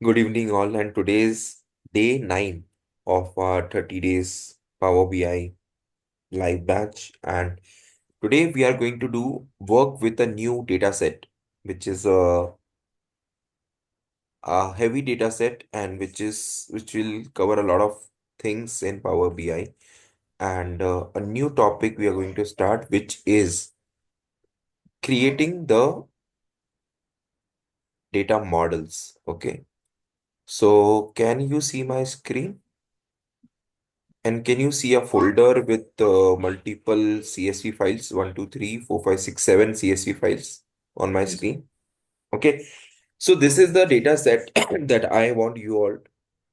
Good evening, all, and today's day 9 of our 30 days Power BI live batch. And today we are going to do work with a new data set, which is a heavy data set and which will cover a lot of things in Power BI. And a new topic we are going to start, which is creating the data models. Okay, so can you see my screen? And can you see a folder with multiple CSV files? 1, 2, 3, 4, 5, 6, 7 CSV files on my Yes. screen. Okay. So this is the data set that I want you all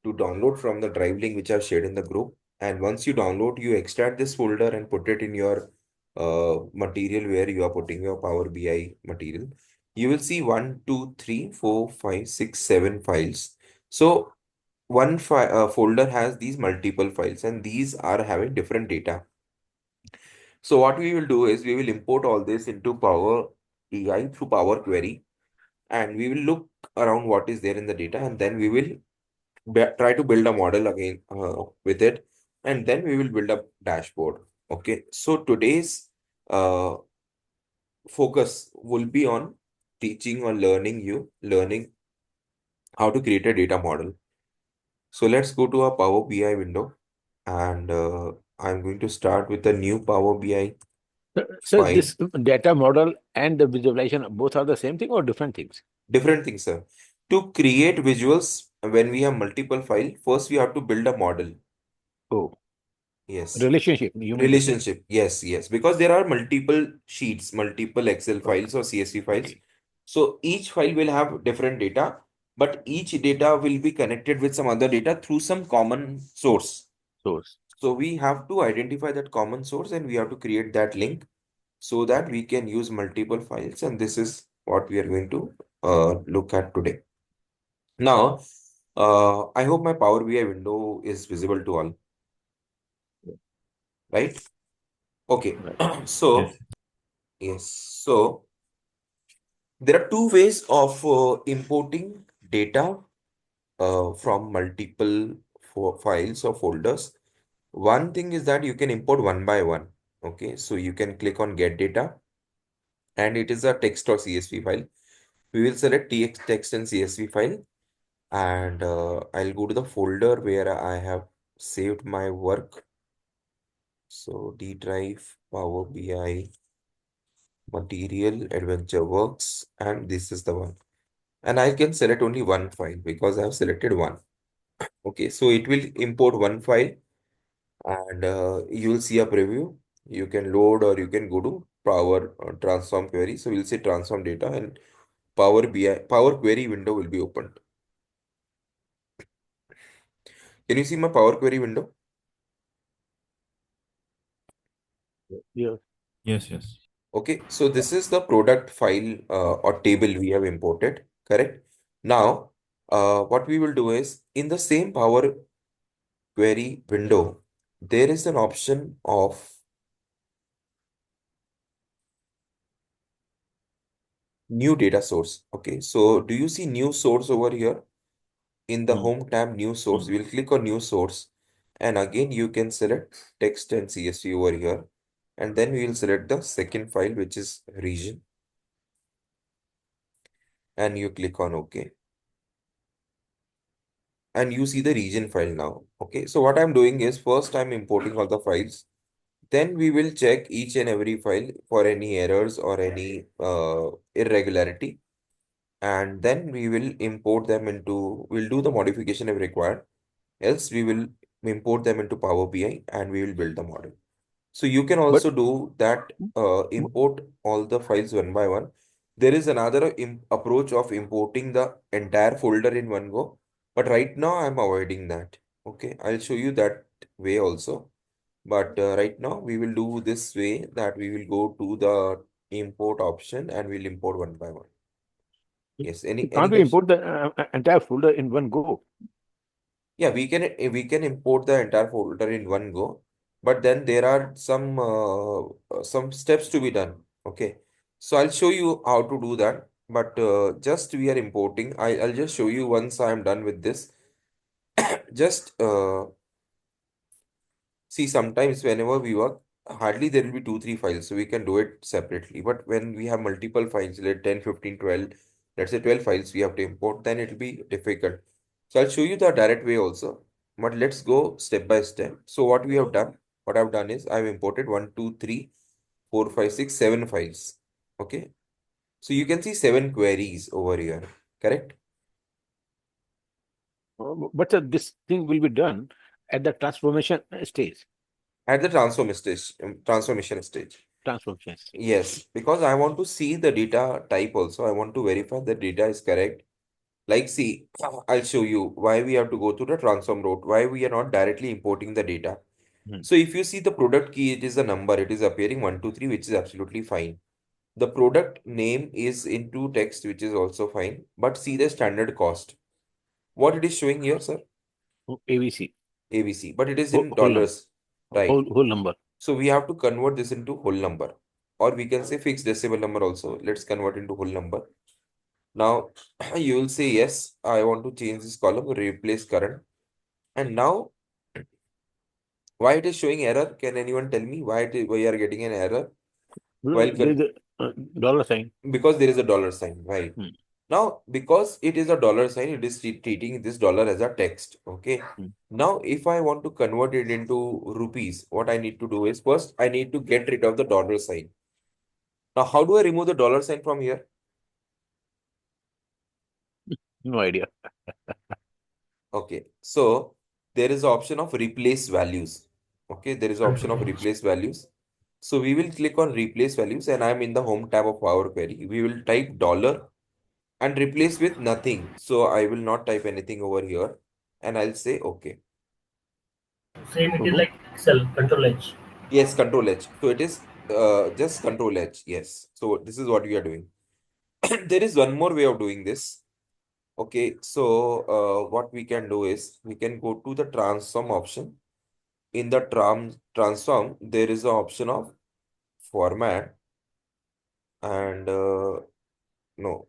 to download from the drive link which I've shared in the group. And once you download, you extract this folder and put it in your material where you are putting your Power BI material. You will see 1, 2, 3, 4, 5, 6, 7 files. So one folder has these multiple files and these are having different data. So what we will do is we will import all this into Power BI through Power Query, and we will look around what is there in the data, and then we will try to build a model again with it, and then we will build a dashboard. Okay, so today's uh, focus will be on teaching or learning how to create a data model. So let's go to our Power BI window, and I'm going to start with a new Power BI So file. this data model and the visualization both are the same thing or different things? Different things, sir. To create visuals, when we have multiple file, first we have to build a model. Oh, Yes. relationship, you mean to say. Relationship. Yes, yes. Because there are multiple sheets, multiple Excel Okay. files or CSV files. Okay. So each file will have different data, but each data will be connected with some other data through some common source. Source. So we have to identify that common source and we have to create that link so that Okay. we can use multiple files. And this is what we are going to look at today. Now, I hope my Power BI window is visible to all, right? Okay. Right. So, Yes. yes. So, there are two ways of importing data from multiple files or folders. One thing is that you can import one by one. Okay. So, you can click on Get Data and it is a text or CSV file. We will select text and CSV file, and I'll go to the folder where I have saved my work. So D drive, Power BI, material, adventure works, and this is the one. And I can select only one file because I have selected one. Okay, so it will import one file and you will see a preview. You can load or you can go to Power Transform Query. So we'll say transform data and Power BI, Power Query window will be opened. Can you see my Power Query window? Yeah. Yes, yes. Okay, so this is the product file or table we have imported, correct? Now, what we will do is in the same Power Query window, there is an option of new data source. Okay, so do you see new source over here in the Mm. home tab, new source? Mm. We'll click on new source, and again, you can select text and CSV over here, and then we will select the second file, which is region, and you click on OK. And you see the region file now. Okay, so what I'm doing is first I'm importing all the files. Then we will check each and every file for any errors or any irregularity. And then we will import them into, we'll do the modification if required. Else we will import them into Power BI and we will build the model. So you can But also do that, import all the files one by one. There is another approach of importing the entire folder in one go, but right now I'm avoiding that. Okay, I'll show you that way also. But right now we will do this way that we will go to the import option and we'll import one by one. Yes, any can't we question? import the entire folder in one go? Yeah, we can import the entire folder in one go, but then there are some steps to be done. Okay, so I'll show you how to do that. but just we are importing. I'll just show you once I'm done with this. Just see, sometimes whenever we work, hardly there will be two, three files, so we can do it separately. But when we have multiple files, like 10, 15, 12, let's say 12 files we have to import, then it will be difficult. So I'll show you the direct way also, but let's go step by step. So what I've done is I've imported 1, 2, 3, 4, 5, 6, 7 files. Okay. So you can see 7 queries over here, correct? But this thing will be done at the transformation stage. At the transformation stage. Transformation stage. Yes, because I want to see the data type also. I want to verify the data is correct. Like, see, I'll show you why we have to go through the transform route, why we are not directly importing the data. Hmm. So if you see the product key, it is a number, it is appearing 123, which is absolutely fine. The product name is into text, which is also fine. But see the standard cost. What it is showing here, sir? ABC. ABC, but it is Whole, in whole number. dollars, right? Whole number. So we have to convert this into whole number, or we can say fixed decimal number also. Let's convert into whole number. Now you will say, yes, I want to change this column, replace current. And now why it is showing error? Can anyone tell me why you are getting an error? While There is a dollar sign. because there is a dollar sign, right? Hmm. Now, because it is a dollar sign, it is treating this dollar as a text. Okay. Hmm. Now, if I want to convert it into rupees, what I need to do is first I need to get rid of the dollar sign. Now, how do I remove the dollar sign from here? No idea. Okay, so there is an option of replace values. Okay, there is an option Control of H. replace values. So we will click on replace values and I'm in the home tab of Power Query. We will type dollar and replace with nothing. So I will not type anything over here and I'll say okay. Same, it is Mhm. like Excel, Control H. Yes, Control H. So it is just Control H. Yes. So this is what we are doing. There is one more way of doing this. Okay, so what we can do is we can go to the transform option. In the transform, there is an option of format and no,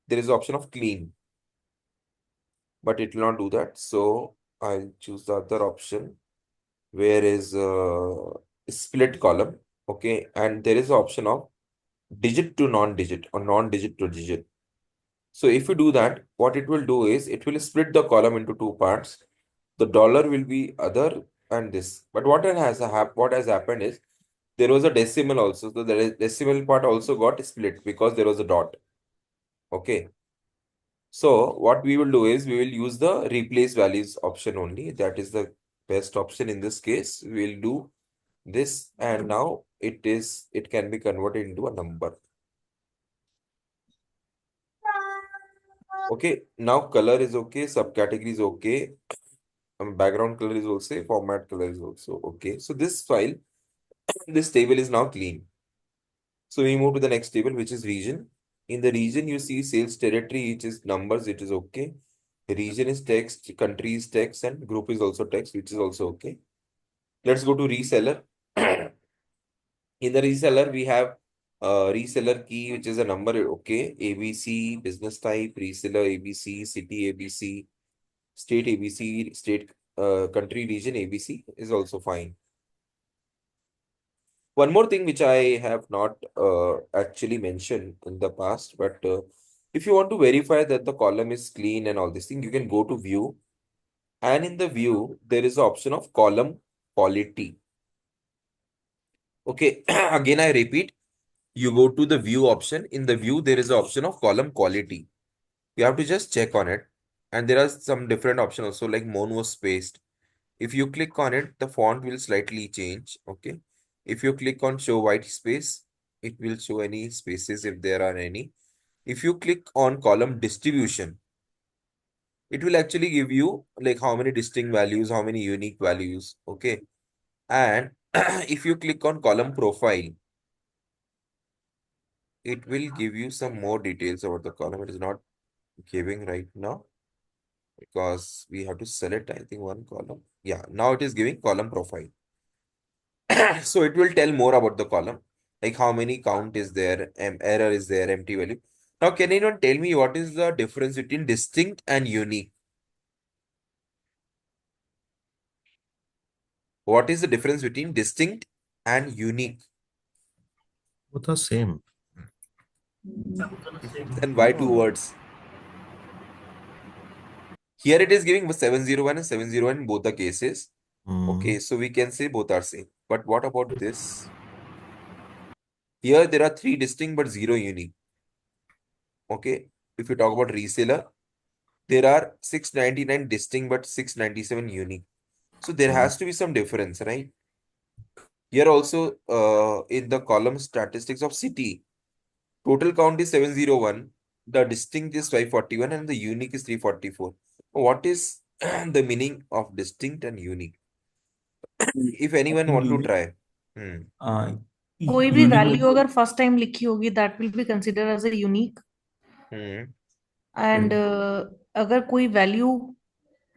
there is an option of clean, but it will not do that. So I'll choose the other option where is split column. Okay, and there is an option of digit to non-digit or non-digit to digit. So if you do that, what it will do is it will split the column into two parts. The dollar will be other and this. But what has happened is there was a decimal also. So the decimal part also got split because there was a dot. Okay. So what we will do is we will use the replace values option only. That is the best option in this case. We will do this and now it can be converted into a number. Okay. Now color is okay. Subcategory is okay. Background color is also, format color is also okay. So this file, this table is now clean. So we move to the next table, which is region. In the region, you see sales territory, which is numbers, it is okay. Region is text, country is text, and group is also text, which is also okay. Let's go to reseller. In the reseller, we have reseller key, which is a number, okay. ABC, business type, reseller ABC, city ABC, state ABC, state country region ABC is also fine. One more thing which I have not actually mentioned in the past, but if you want to verify that the column is clean and all this thing, you can go to view. And in the view, there is the option of column quality. Okay, again, I repeat, you go to the view option. In the view, there is the option of column quality. You have to just check on it. And there are some different options also like mono spaced. If you click on it, the font will slightly change. Okay. If you click on show white space, it will show any spaces if there are any. If you click on column distribution, it will actually give you like how many distinct values, how many unique values. Okay. And if you click on column profile, it will give you some more details about the column. It is not giving right now because we have to select, I think, one column. Yeah, now it is giving column profile. So it will tell more about the column, like how many count is there, error is there, empty value. Now, can anyone tell me what is the difference between distinct and unique? What is the difference between distinct and unique? Both are same. Yeah, both are the same. Then why two No. words? Here it is giving 701 and 701 in both the cases. Okay, so we can say both are same. But what about this? Here there are three distinct but zero unique. Okay, if you talk about reseller, there are 699 distinct but 697 unique. So there has to be some difference, right? Here also, in the column statistics of city, total count is 701, the distinct is 541, and the unique is 344. What is the meaning of distinct and unique? If anyone In want to unique, try. Hmm. कोई भी unique value अगर first time लिखी होगी that will be consider as a unique Hmm. And अगर कोई value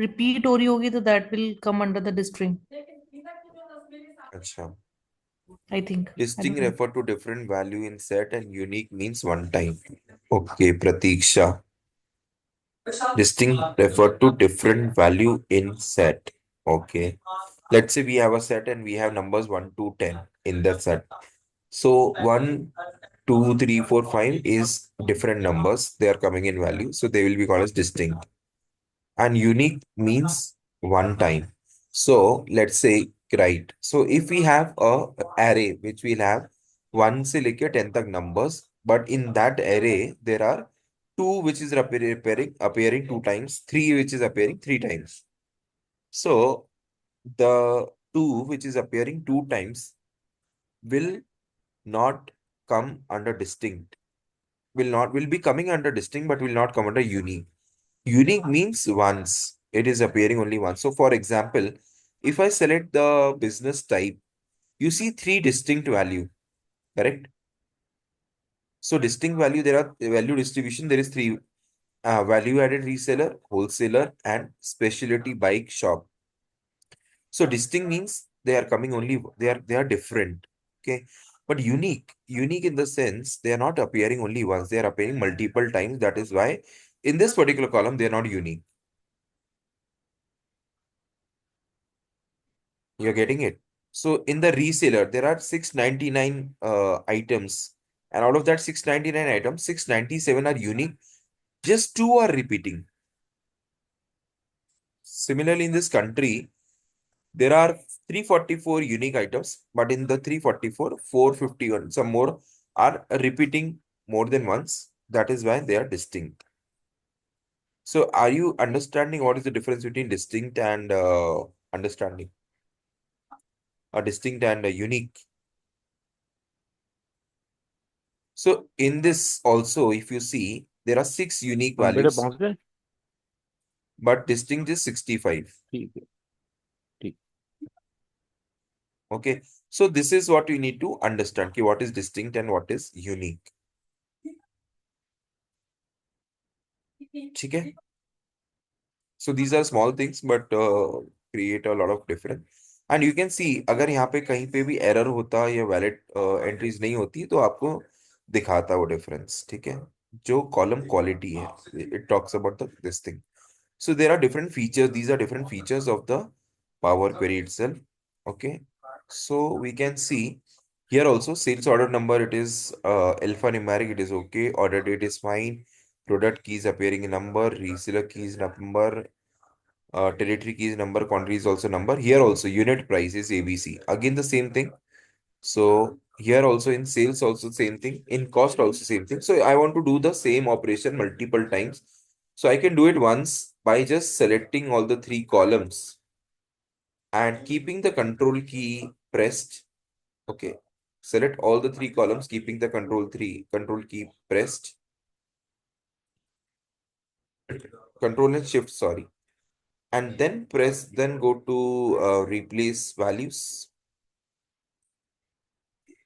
repeat हो रही होगी तो that will come under the distinct Acha. I think I Distinct don't know refer to different value in set and unique means one time. Okay, Pratiksha. Distinct refer to different value in set. Okay. Let's say we have a set and we have numbers 1 to 10 in that set. So 1, 2, 3, 4, 5 is different numbers. They are coming in value. So they will be called as distinct. And unique means one time. So let's say, right. So if we have a array which will have 1 से लेके 10 तक numbers, but in that array there are 2 which is appearing 2 times, 3 which is appearing 3 times. So the 2 which is appearing 2 times will not come under distinct. Will be coming under distinct but will not come under unique. Unique means once. It is appearing only once. So for example, if I select the business type, you see three distinct value, correct? So distinct value, there are value distribution. There is three value added reseller, wholesaler, and specialty bike shop. So distinct means they are coming only, they are different. Okay. But unique in the sense they are not appearing only once, they are appearing multiple times. That is why in this particular column, they are not unique. You're getting it. So in the reseller, there are 699 items. And out of that 699 items, 697 are unique. Just two are repeating. Similarly, in this country, there are 344 unique items, but in the 344, 451, some more are repeating more than once. That is why they are distinct. So are you understanding what is the difference between distinct and understanding? A distinct and a unique. So in this also, if you see, there are 6 unique हम बेटा values, पहुंच गए but distinct is 65. ठीक है ठीक Okay. So this is what you need to understand. Ki what is distinct and what is unique. Okay. So these are small things, but create a lot of difference. And you can see, अगर यहाँ पे कहीं पे भी error होता या valid entries नहीं होती तो आपको दिखाता वो difference. ठीक है. जो column quality है, it talks about this thing. So there are different features. These are different features of the Power Query itself. Okay. So we can see here also sales order number, it is alphanumeric, it is okay. Order date is fine. Product keys appearing in number. Reseller keys number. Territory keys number. Quantity is also number. Here also unit price is ABC. Again the same thing. So here also in sales also same thing. In cost also same thing. So I want to do the same operation multiple times. So I can do it once by just selecting all the three columns and keeping the control key pressed. Okay. Select all the three columns, keeping the control key pressed. Control and shift, sorry. And then go to replace values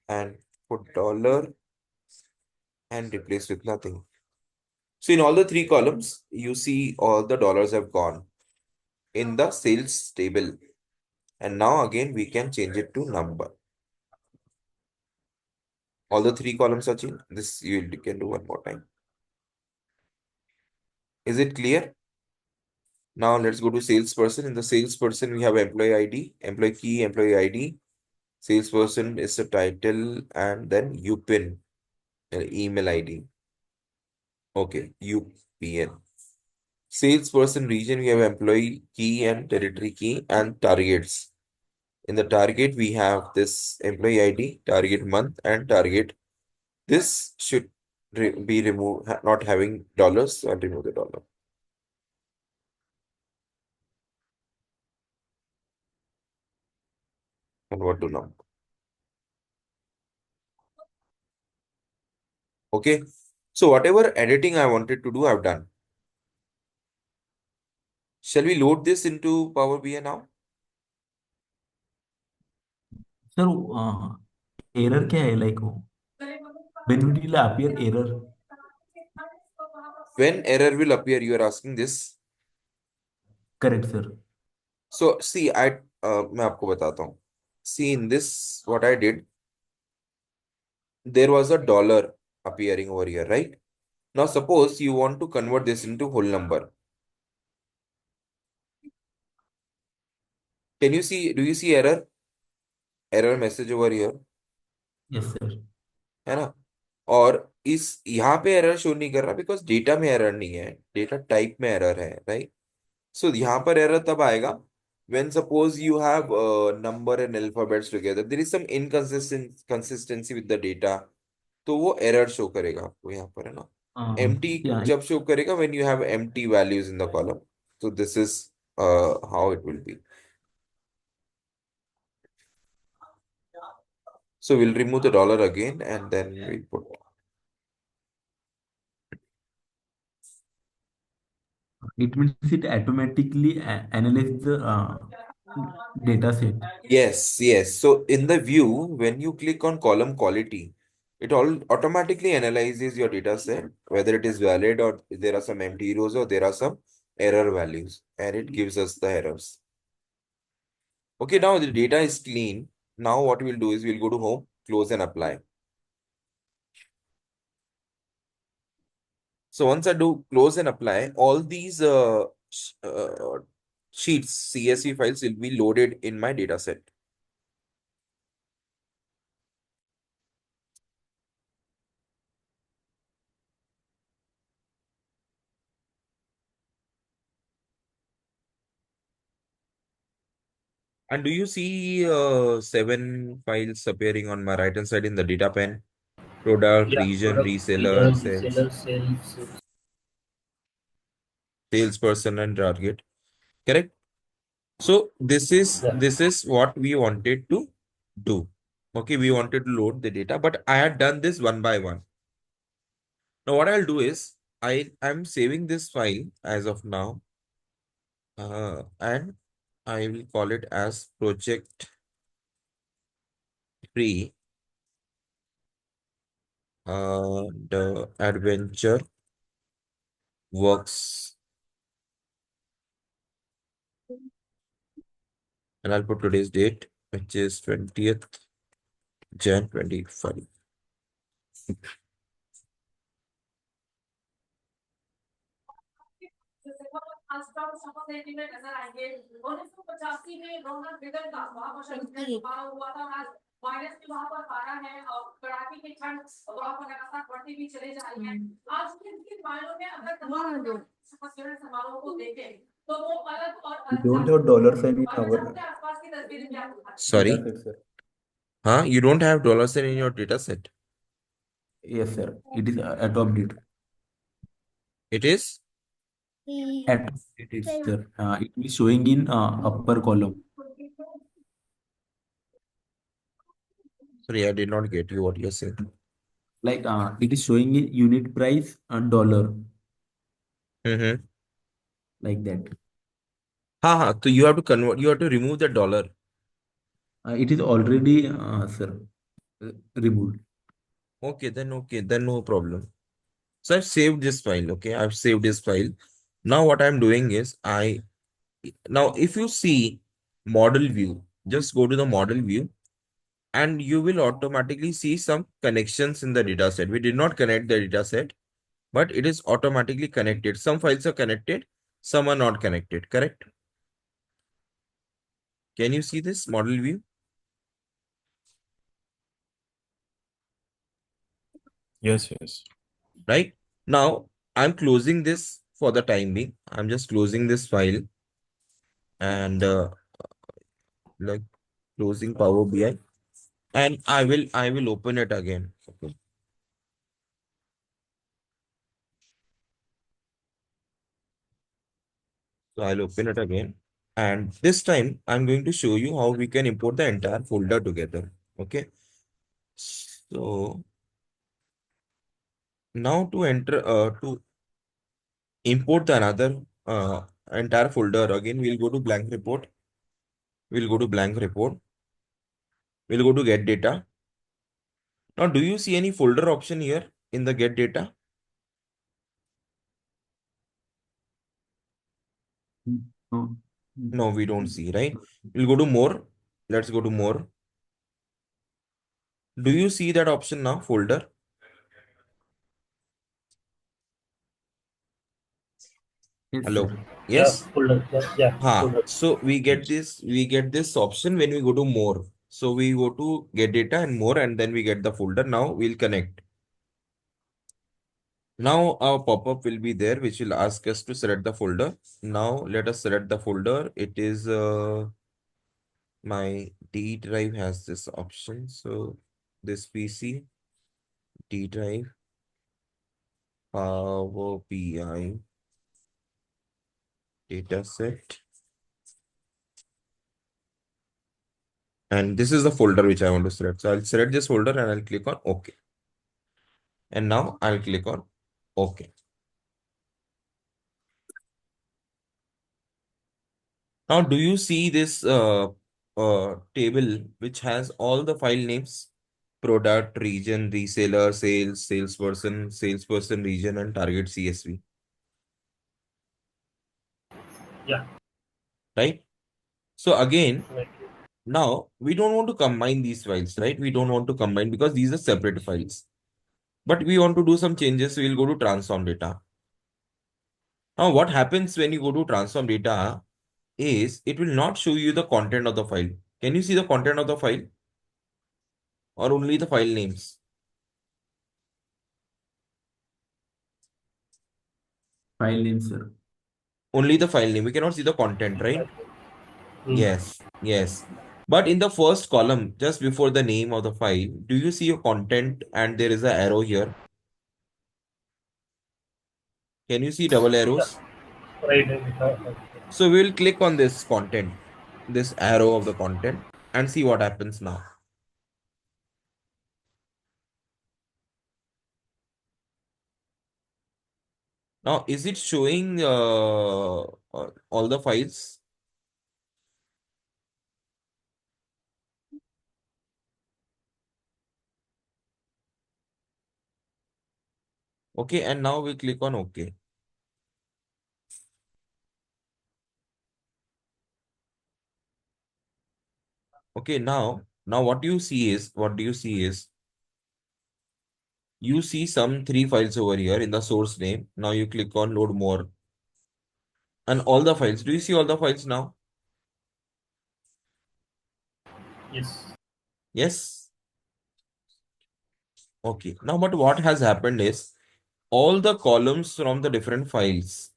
and put dollar and replace with nothing. So in all the three columns, you see all the dollars have gone in the sales table. And now again, we can change it to number. All the three columns are changed. This you can do one more time. Is it clear? Now let's go to salesperson. In the salesperson, we have employee ID, employee key, employee ID. Salesperson is the title, and then UPIN, email ID. Okay, UPN. Salesperson region, we have employee key and territory key and targets. In the target, we have this employee ID, target month, and target. This should be removed, not having dollars, so I'll remove the dollar. Convert to number. Okay. So whatever editing I wanted to do, I've done. Shall we load this into Power BI now? Sir, error क्या है like when will appear error? When error will appear, you are asking this. Correct, sir. So see, मैं आपको बताता हूँ. See, in this, what I did, there was a dollar appearing over here, right? Now suppose you want to convert this into whole number. Can you see, do you see error? Error message over here, Yes, sir. है ना? और इस यहाँ पे error show नहीं कर रहा because data में एरर नहीं है, डेटा टाइप में एरर है, राइट? सो यहाँ पर एरर तब आएगा when suppose you have number and alphabets together, there is some consistency with the data, तो वो एरर शो करेगा आपको यहाँ पर, है ना? empty Yeah, जब शो करेगा when you have empty values in the column. So this is how it will be. So we'll remove the dollar again and then we'll put. it means it automatically analyze the data set. Yes, yes. So in the view, when you click on column quality, it all automatically analyzes your data set, whether it is valid or there are some empty rows or there are some error values, and it gives us the errors. Okay, now the data is clean. Now what we'll do is we'll go to home, close and apply. So once I do close and apply, all these sheets, CSV files will be loaded in my data set. And do you see 7 files appearing on my right hand side in the data pane? Product, Yeah, region, product, reseller, reader, sales, reseller, sales. salesperson, and target. Correct? So Yeah. this is what we wanted to do. Okay, we wanted to load the data, but I had done this one by one. Now what I'll do is I'm saving this file as of now, and I will call it as project free the adventure works, and I'll put today's date, which is 20th Jan 25. We don't have dollar sign in our Sorry, data set, sir. huh? You don't have dollar sign in your data set. Yes, sir. It is adopted. It is? Adopted, sir. It is showing in upper column. Sorry, I did not get you what you're saying. Like it is showing in unit price and dollar Mm-hmm. like that. So you have to convert, you have to remove the dollar. It is already, sir, removed. Okay, then no problem. So I've saved this file. Okay, I've saved this file. Now what I'm doing is now if you see model view, just go to the model view and you will automatically see some connections in the data set. We did not connect the data set. but it is automatically connected. Some files are connected, some are not connected, correct? Can you see this model view? Yes, yes. Right? Now, I'm closing this for the time being. I'm just closing this file and like closing Power BI, and I will open it again. Okay. So I'll open it again. And this time I'm going to show you how we can import the entire folder together. Okay. So now to import the another entire folder again, we'll go to blank report. We'll go to blank report. We'll go to get data. Now, do you see any folder option here in the get data? No. No, we don't see, right? We'll go to more. Let's go to more. Do you see that option now, folder? Yes, Hello. sir. Yeah, Yes. folder. Yeah, folder. So we get this option when we go to more. So we go to get data and more, and then we get the folder. Now we'll connect. Now our pop-up will be there, which will ask us to select the folder. Now let us select the folder. It is my D drive has this option. So this PC, D drive, Power BI, dataset. And this is the folder which I want to select. So I'll select this folder and I'll click on OK. And now I'll click on OK. Now, do you see this table which has all the file names? Product, region, reseller, sales, salesperson, region, and target CSV, Yeah, right? So again, right. now we don't want to combine these files, right? We don't want to combine because these are separate files. But we want to do some changes, so we'll go to transform data. Now, what happens when you go to transform data is it will not show you the content of the file. Can you see the content of the file or only the file names? File name, sir. Only the file name. We cannot see the content, right? Hmm. Yes, yes. But in the first column, just before the name of the file, do you see your content and there is an arrow here? Can you see double Yeah, arrows? right. Right. So we will click on this content, this arrow of the content, and see what happens now. Now, is it showing all the files? Okay, and now we click on OK. Okay, now what do you see is you see some three files over here in the source name. Now you click on load more and all the files. Do you see all the files now? Yes. Yes. Okay. Now, but what has happened is all the columns from the different files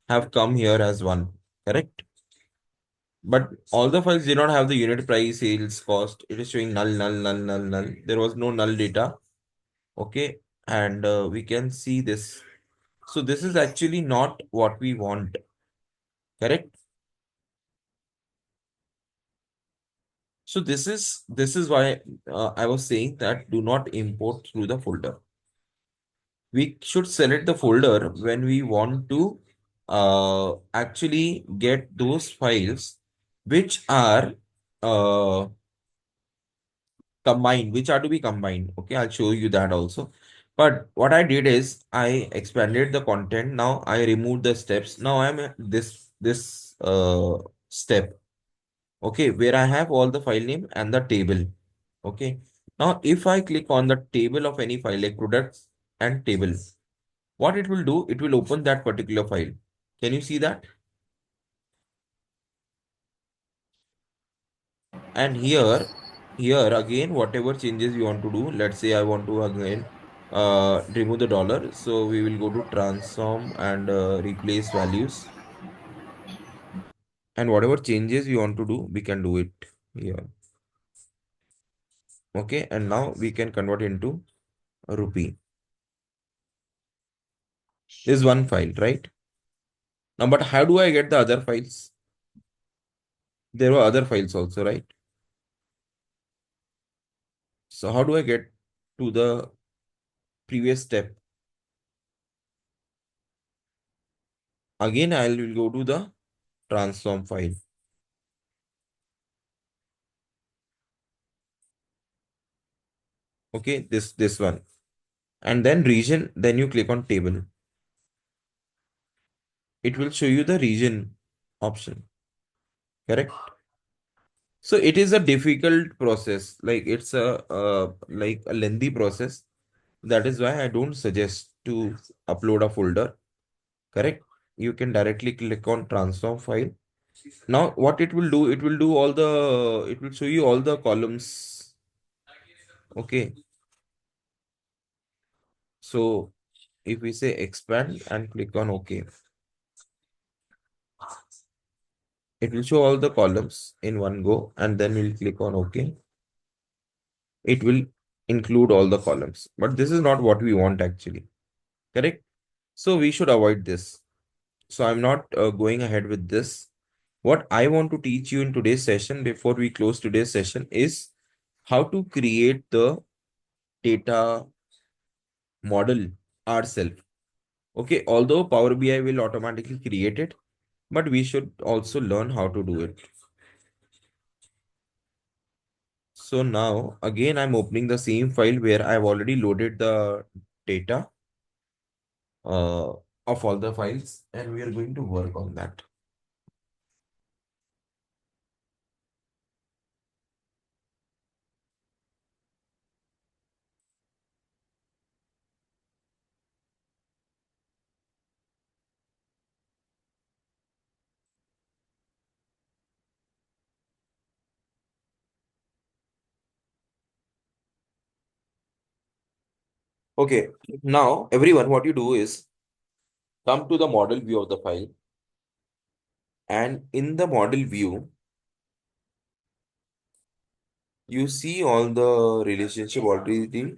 have come here as one, correct? But all the files did not have the unit price, sales, cost. It is showing null, null, null, null, null. There was no null data. Okay. And we can see this. So this is actually not what we want, correct? So this is why I was saying that do not import through the folder. We should select the folder when we want to actually get those files which are uh, combined, which are to be combined. Okay, I'll show you that also. But what I did is I expanded the content. Now I removed the steps. Now I'm at this step. Okay, where I have all the file name and the table. Okay. Now if I click on the table of any file like products and table, What it will do, it will open that particular file. Can you see that? And here again, whatever changes you want to do, let's say I want to again remove the dollar. So we will go to transform and replace values. And whatever changes we want to do, we can do it here. Okay, and now we can convert into a rupee. This is one file, right? Now, but how do I get the other files? There were other files also, right? So how do I get to the previous step? Again, I will go to the transform file. Okay, this one. And then region, then you click on table. It will show you the region option. Correct? So it is a difficult process. Like it's like a lengthy process. That is why I don't suggest to upload a folder. Correct? You can directly click on transform file. Now what it will do, it will show you all the columns. Okay. So if we say expand and click on OK, it will show all the columns in one go, and then we'll click on OK. It will include all the columns, but this is not what we want actually. Correct? So we should avoid this. So I'm not going ahead with this. What I want to teach you in today's session, before we close today's session, is how to create the data model ourselves. Okay, although Power BI will automatically create it, but we should also learn how to do it. So now again, I'm opening the same file where I've already loaded the data of all the files, and we are going to work on that. Okay, now everyone, what you do is come to the model view of the file, and in the model view, you see all the relationship already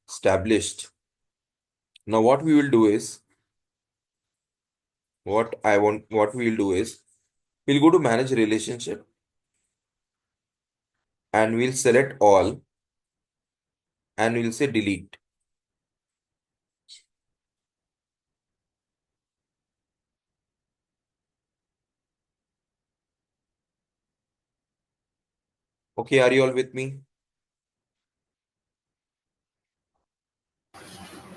established. Now what we will do is, what we will do is, we'll go to manage relationship and we'll select all and we'll say delete. Okay, are you all with me?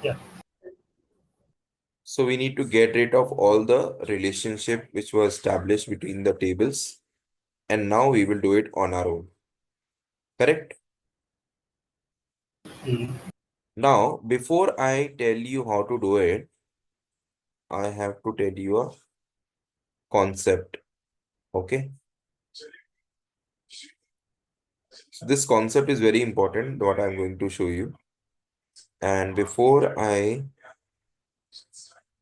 Yeah. So we need to get rid of all the relationship which was established between the tables, and now we will do it on our own. Correct? Mm. Now, before I tell you how to do it, I have to tell you a concept. Okay? So this concept is very important, what I'm going to show you. And before I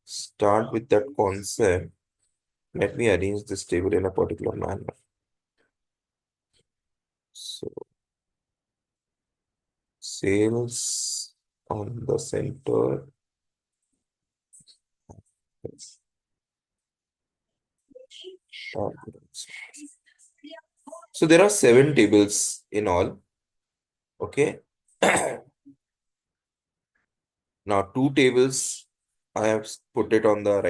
start with that concept, let me arrange this table in a particular manner. So, sales on the center. So there are 7 tables in all. Okay. Now 2 tables I have put it on the right